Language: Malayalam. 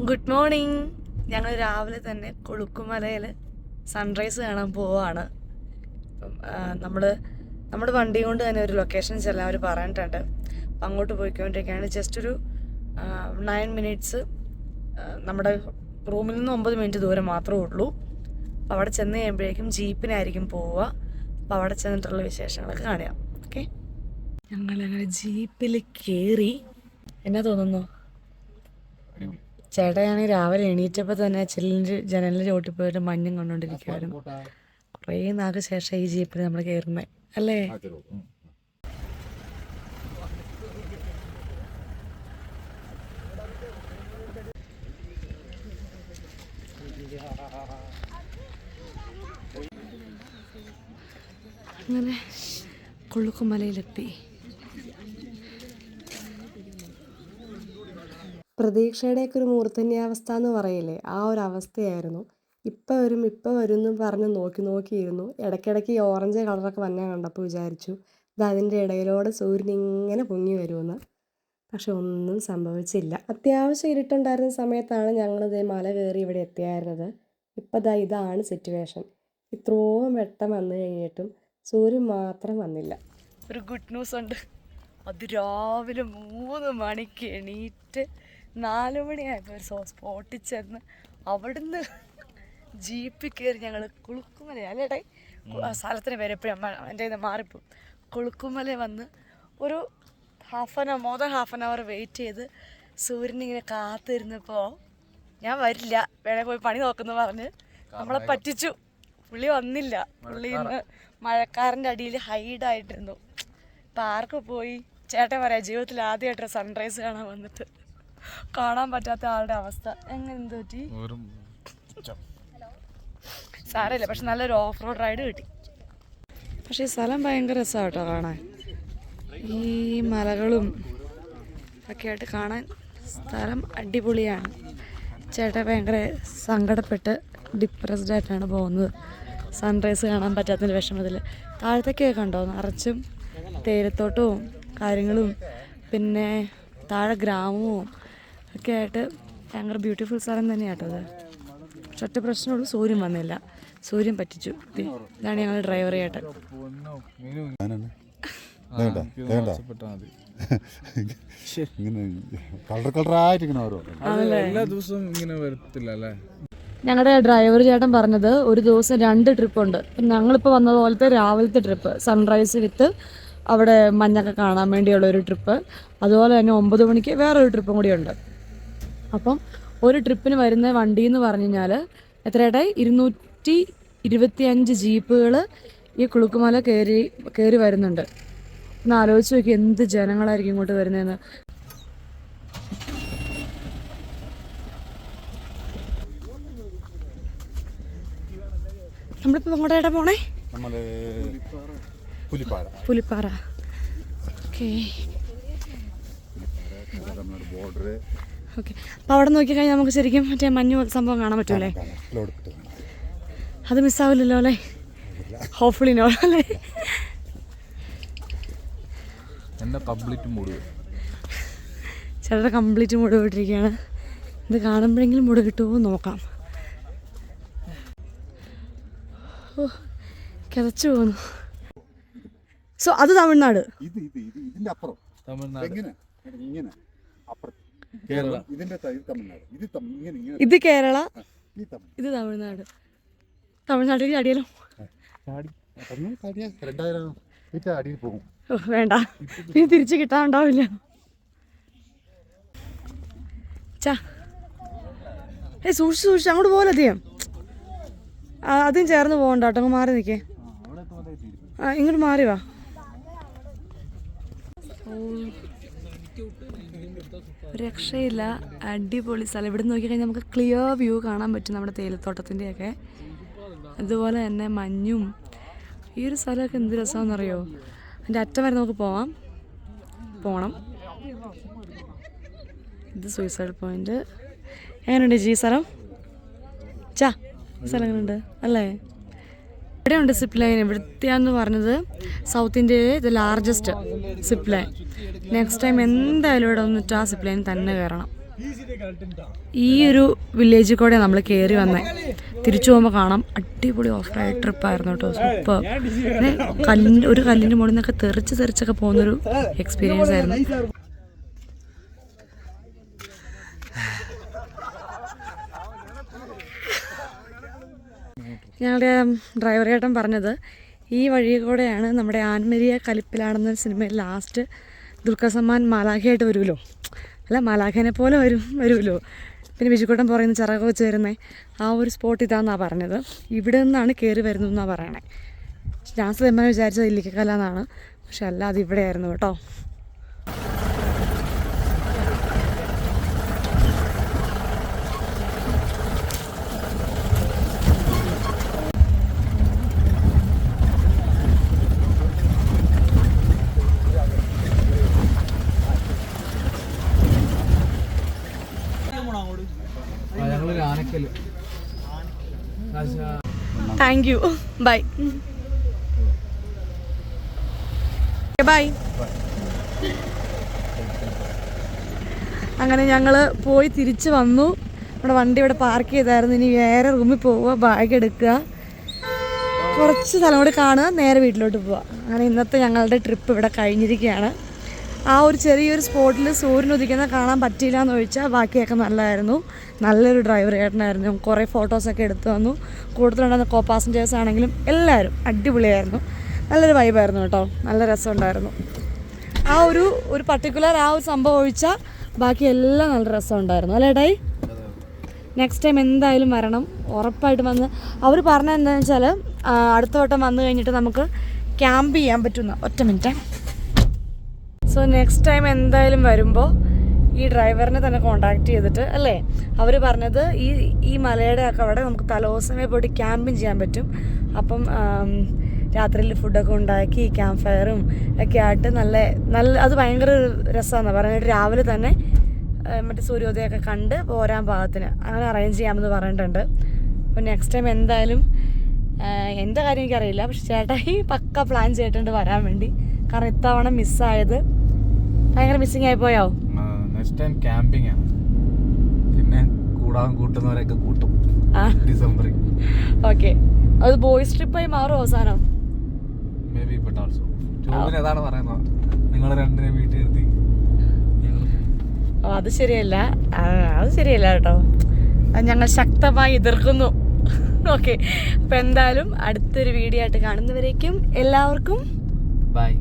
Good morning. ഞങ്ങൾ രാവിലെ തന്നെ കൊളുക്കുമലയിൽ സൺറൈസ് കാണാൻ പോവാണ്. അപ്പം നമ്മുടെ വണ്ടി കൊണ്ട് തന്നെ ഒരു ലൊക്കേഷൻ ചെല്ലാൻ അവർ പറഞ്ഞിട്ടുണ്ട്. അപ്പം അങ്ങോട്ട് പോയിക്കൊണ്ടിരിക്കുകയാണ്. ജസ്റ്റ് ഒരു 9 മിനിറ്റ്സ് നമ്മുടെ റൂമിൽ നിന്ന് 9 മിനിറ്റ് ദൂരം മാത്രമേ ഉള്ളൂ. അപ്പോൾ അവിടെ ചെന്ന് കഴിയുമ്പോഴേക്കും ജീപ്പിനായിരിക്കും പോവുക. അപ്പോൾ അവിടെ ചെന്നിട്ടുള്ള വിശേഷങ്ങളൊക്കെ കാണാം. ഓക്കെ, ഞങ്ങളങ്ങനെ ജീപ്പിൽ കയറി. എന്നാ തോന്നുന്നു? ചേട്ടനാണെങ്കിൽ രാവിലെ എണീറ്റപ്പോൾ തന്നെ ജനലിൻ്റെ ചോട്ടിൽ പോയിട്ട് മഞ്ഞും കണ്ടുകൊണ്ടിരിക്കുമായിരുന്നു. കുറേ നാൾക്ക് ശേഷം ഈ ജീപ്പിൽ നമ്മൾ കയറുന്നത് അല്ലേ? അങ്ങനെ കൊളുക്കുമലയിലെത്തി. പ്രതീക്ഷയുടെയൊക്കെ ഒരു മൂർധന്യാവസ്ഥ എന്ന് പറയില്ലേ, ആ ഒരു അവസ്ഥയായിരുന്നു. ഇപ്പം വരും എന്നും പറഞ്ഞ് നോക്കിയിരുന്നു. ഇടയ്ക്കിടയ്ക്ക് ഈ ഓറഞ്ച് കളറൊക്കെ വന്നാൽ കണ്ടപ്പോൾ വിചാരിച്ചു ഇത് അതിൻ്റെ ഇടയിലൂടെ സൂര്യൻ ഇങ്ങനെ പൊങ്ങി വരുമെന്ന്. പക്ഷെ ഒന്നും സംഭവിച്ചില്ല. അത്യാവശ്യം ഇരുട്ടുണ്ടായിരുന്ന സമയത്താണ് ഞങ്ങളിതേ മല കയറി ഇവിടെ എത്തിയായിരുന്നത്. ഇപ്പം ഇതാണ് സിറ്റുവേഷൻ. ഇത്രയും വെട്ടം വന്നു കഴിഞ്ഞിട്ടും സൂര്യൻ മാത്രം വന്നില്ല. ഒരു ഗുഡ് ന്യൂസ് ഉണ്ട്. അത് രാവിലെ 3 മണിക്ക് എണീറ്റ് 4 മണിയായപ്പോൾ ഒരു സ്പോട്ടിൽ ചെന്ന് അവിടുന്ന് ജീപ്പിൽ കയറി ഞങ്ങൾ കൊളുക്കുമല അല്ലേടേ സ്ഥലത്തിന് പേര് എപ്പോഴും എൻ്റെ ഇത് മാറിപ്പോവും. കൊളുക്കുമല വന്ന് ഒരു ഹാഫ് ആൻ അവർ വെയിറ്റ് ചെയ്ത് സൂര്യനിങ്ങനെ കാത്തിരുന്നപ്പോൾ ഞാൻ വരില്ല, വേണേൽ പോയി പണി നോക്കുന്നു പറഞ്ഞ് നമ്മളെ പറ്റിച്ചു. പുള്ളി വന്നില്ല. പുള്ളി ഇന്ന് മഴക്കാറിൻ്റെ അടിയിൽ ഹൈഡായിട്ടിരുന്നു. ഇപ്പം ആർക്ക് പോയി ചേട്ടൻ പറയാം, ജീവിതത്തിൽ ആദ്യമായിട്ട് സൺറൈസ് കാണാൻ വന്നിട്ട് കാണാൻ പറ്റാത്ത ആളുടെ അവസ്ഥ എങ്ങനെ എന്ത് പറ്റി? സാരമില്ല, പക്ഷെ നല്ലൊരു ഓഫ് റോഡ് റൈഡ് കിട്ടി. പക്ഷേ ഈ സ്ഥലം ഭയങ്കര രസമാണ് കേട്ടോ കാണാൻ. ഈ മലകളും ഒക്കെ ആയിട്ട് കാണാൻ സ്ഥലം അടിപൊളിയാണ്. ചേട്ടൻ ഭയങ്കര സങ്കടപ്പെട്ട് ഡിപ്രസ്ഡ് ആയിട്ടാണ് പോകുന്നത്, സൺറൈസ് കാണാൻ പറ്റാത്തതിൻ്റെ വിഷമത്തിൽ. താഴത്തേക്കൊക്കെ കണ്ടോ, നിറച്ചും തേയിലത്തോട്ടവും കാര്യങ്ങളും പിന്നെ താഴെ ഗ്രാമവും ഒക്കെ ആയിട്ട് ഭയങ്കര ബ്യൂട്ടിഫുൾ സ്ഥലം തന്നെയാണ് കേട്ടോ അത്. പക്ഷെ ഒറ്റ പ്രശ്നമുള്ളൂ, സൂര്യൻ വന്നില്ല. സൂര്യൻ പറ്റിച്ചു. ഇതാണ് ഞങ്ങൾ ഡ്രൈവർ ചേട്ടൻ. ഞങ്ങളുടെ ഡ്രൈവർ ചേട്ടൻ പറഞ്ഞത് ഒരു ദിവസം 2 ട്രിപ്പുണ്ട്. ഞങ്ങളിപ്പോൾ വന്നത് പോലത്തെ രാവിലത്തെ ട്രിപ്പ് സൺറൈസ് വിത്ത് അവിടെ മഞ്ഞൊക്കെ കാണാൻ വേണ്ടിയുള്ള ഒരു ട്രിപ്പ്, അതുപോലെ തന്നെ 9 മണിക്ക് വേറൊരു ട്രിപ്പും കൂടി ഉണ്ട്. അപ്പം ഒരു ട്രിപ്പിന് വരുന്ന വണ്ടി എന്ന് പറഞ്ഞു കഴിഞ്ഞാൽ എത്രയായിട്ടായി 225 ജീപ്പുകൾ ഈ കൊളുക്കുമല കയറി വരുന്നുണ്ട്. ഒന്ന് ആലോചിച്ച് നോക്കി എന്ത് ജനങ്ങളായിരിക്കും ഇങ്ങോട്ട് വരുന്നതെന്ന്. നമ്മളിപ്പോൾ അങ്ങോട്ടേട്ടാ പോണേ? പുലിപ്പാറ. Okay okay. അപ്പോൾ അവിടെ നോക്കിക്കഴിഞ്ഞാൽ നമുക്ക് ശരിക്കും മറ്റേ മഞ്ഞ് സംഭവം കാണാൻ പറ്റുമല്ലേ? അത് മിസ്സാവില്ലല്ലോ അല്ലേ? ഹോപ്പ്ഫുള്ളി നോ അല്ലേ? ചേട്ടൻ കംപ്ലീറ്റ് മൂഡ് വിട്ടിരിക്കുകയാണ്. ഇത് കാണുമ്പോഴെങ്കിലും മൂഡ് കിട്ടുമോ നോക്കാം. ഓ, കിതച്ചു പോകുന്നു. സോ അത് തമിഴ്നാട്. ഇത് കേരള, ഇത് തമിഴ്നാട്. തമിഴ്നാട്ടിൽ അടിയല്ലോ. വേണ്ട, ഇനി തിരിച്ച് കിട്ടാനുണ്ടാവില്ല. സൂക്ഷിച്ച് അങ്ങോട്ട് പോലെ അധികം അതും ചേർന്ന് പോകണ്ട കേട്ടോ. അങ്ങ് മാറി നിൽക്കേ. ഇങ്ങോട്ട് മാറി വാ. രക്ഷയില്ല, അടിപൊളി സ്ഥലം. ഇവിടെ നോക്കിക്കഴിഞ്ഞാൽ നമുക്ക് ക്ലിയർ വ്യൂ കാണാൻ പറ്റും നമ്മുടെ തേയിലത്തോട്ടത്തിൻ്റെയൊക്കെ. അതുപോലെ തന്നെ മഞ്ഞും. ഈ ഒരു സ്ഥലമൊക്കെ എന്ത് രസമാണെന്നറിയോ? അതിൻ്റെ അറ്റം വരെ നമുക്ക് പോകണം. ഇത് സൂയിസൈഡ് പോയിന്റ്. എങ്ങനെയുണ്ട് ഈ സ്ഥലം? ഈ സ്ഥലം എങ്ങനെയുണ്ട് അല്ലേ? ഇവിടെ ഉണ്ട് സിപ്പ് ലൈൻ. ഇവിടുത്തെയാന്ന് പറഞ്ഞത് സൗത്ത് ഇന്ത്യയിലെ the largest zip line. Next time എന്തായാലും ഇവിടെ വന്നിട്ട് ആ സിപ്പ് ലൈൻ തന്നെ കയറണം. ഈ ഒരു വില്ലേജിൽ കൂടെ നമ്മൾ കയറി വന്നേ. തിരിച്ചു പോകുമ്പോൾ കാണാം. അടിപൊളി ഓഫ് റൈഡ് ട്രിപ്പായിരുന്നു കേട്ടോ. സൂപ്പർ. പിന്നെ ഒരു കല്ലിൻ്റെ മുകളിൽ നിന്നൊക്കെ തെറിച്ചൊക്കെ പോകുന്നൊരു എക്സ്പീരിയൻസ് ആയിരുന്നു. ഞങ്ങളുടെ ഡ്രൈവർ ചേട്ടൻ പറഞ്ഞത് ഈ വഴി കൂടെയാണ് നമ്മുടെ ആൻമരിയ കലിപ്പിലാണെന്ന സിനിമയിൽ ലാസ്റ്റ് ദുൽഖർ സൽമാൻ മാലാഖയായിട്ട് വരുമല്ലോ, അല്ല മാലാഖേനെ പോലെ വരുമല്ലോ. പിന്നെ ബിജുക്കൂട്ടൻ പറയുന്ന ചിറക് വെച്ച് വരുന്നത് ആ ഒരു സ്പോട്ട് ഇതാണെന്നാണ് പറഞ്ഞത്. ഇവിടെ നിന്നാണ് കയറി വരുന്നതെന്നാണ് പറയണേ. ഞാൻ സിനിമ വിചാരിച്ചത് ഇല്ലിക്കക്കല എന്നാണ്, പക്ഷെ അല്ല, അത് ഇവിടെയായിരുന്നു കേട്ടോ. Thank you. Bye bye. അങ്ങനെ ഞങ്ങൾ പോയി തിരിച്ച് വന്നു. നമ്മുടെ വണ്ടി ഇവിടെ പാർക്ക് ചെയ്തായിരുന്നു. ഇനി വേറെ റൂമിൽ പോവുക, ബാഗ് എടുക്കുക, കുറച്ച് സ്ഥലം കൂടി കാണുക, നേരെ വീട്ടിലോട്ട് പോവുക. അങ്ങനെ ഇന്നത്തെ ഞങ്ങളുടെ ട്രിപ്പ് ഇവിടെ കഴിഞ്ഞിരിക്കുകയാണ്. ആ ഒരു ചെറിയൊരു സ്പോട്ടിൽ സൂര്യൻ ഉദിക്കുന്ന കാണാൻ പറ്റിയില്ല എന്ന് ചോദിച്ചാൽ ബാക്കിയൊക്കെ നല്ലതായിരുന്നു. നല്ലൊരു ഡ്രൈവർ ചേട്ടനായിരുന്നു. കുറേ ഫോട്ടോസൊക്കെ എടുത്തു തന്നു. കൂടുതലുണ്ടായിരുന്ന കോ പാസഞ്ചേഴ്സ് ആണെങ്കിലും എല്ലാവരും അടിപൊളിയായിരുന്നു. നല്ലൊരു വൈബായിരുന്നു കേട്ടോ. നല്ല രസമുണ്ടായിരുന്നു. ആ ഒരു പർട്ടിക്കുലർ ആ ഒരു സംഭവം ഒഴിച്ചാൽ ബാക്കി എല്ലാം നല്ല രസമുണ്ടായിരുന്നു അല്ലേ ഡൈ? നെക്സ്റ്റ് ടൈം എന്തായാലും വരണം, ഉറപ്പായിട്ടും വന്ന്. അവർ പറഞ്ഞത് എന്താണെന്ന് വെച്ചാൽ അടുത്ത വട്ടം വന്നു കഴിഞ്ഞിട്ട് നമുക്ക് ക്യാമ്പ് ചെയ്യാൻ പറ്റുന്ന. ഒറ്റ മിനിറ്റ്. സോ നെക്സ്റ്റ് ടൈം എന്തായാലും വരുമ്പോൾ ഈ ഡ്രൈവറിനെ തന്നെ കോൺടാക്ട് ചെയ്തിട്ട് അല്ലേ, അവർ പറഞ്ഞത് ഈ മലയുടെ ഒക്കെ അവിടെ നമുക്ക് തലേദിവസമേ പോയിട്ട് ക്യാമ്പിങ് ചെയ്യാൻ പറ്റും. അപ്പം രാത്രിയിൽ ഫുഡൊക്കെ ഉണ്ടാക്കി ക്യാമ്പ് ഫയറും ഒക്കെ ആയിട്ട് നല്ല അത് ഭയങ്കര രസമാണെന്ന് പറഞ്ഞിട്ട് രാവിലെ തന്നെ മറ്റേ സൂര്യോദയമൊക്കെ കണ്ട് പോരാൻ പാകത്തിന് അങ്ങനെ അറേഞ്ച് ചെയ്യാമെന്ന് പറഞ്ഞിട്ടുണ്ട്. അപ്പോൾ നെക്സ്റ്റ് ടൈം എന്തായാലും എൻ്റെ കാര്യം എനിക്കറിയില്ല, പക്ഷെ ചേട്ടായി പക്ക പ്ലാൻ ചെയ്തിട്ടുണ്ട് വരാൻ വേണ്ടി. കാരണം ഇത്തവണ മിസ്സായത് ഭയങ്കര മിസ്സിങ് ആയിപ്പോയോ? നെക്സ്റ്റ് ടൈം ക്യാമ്പിംഗ് ആണ്. പിന്നെ കൂട്ടുന്നവരൊക്കെ കൂട്ടും ഡിസംബറിൽ. ഓക്കെ, അത് ബോയ്സ് ട്രിപ്പായി മാറും അവസാനം. മേ ബി ബട്ട് ഓൾസോ ജോബിന് ഏതാണ് പറയുന്നത്, നിങ്ങൾ രണ്ടിനെ വീട്ടിൽ നിർത്തി. അത് ശരിയല്ല കേട്ടോ. അത് ഞങ്ങൾ ശക്തമായി എതിർക്കുന്നു. ഓക്കെ, അപ്പം എന്തായാലും അടുത്തൊരു വീഡിയോ ആയിട്ട് കാണുന്നവരേക്കും എല്ലാവർക്കും ബൈ.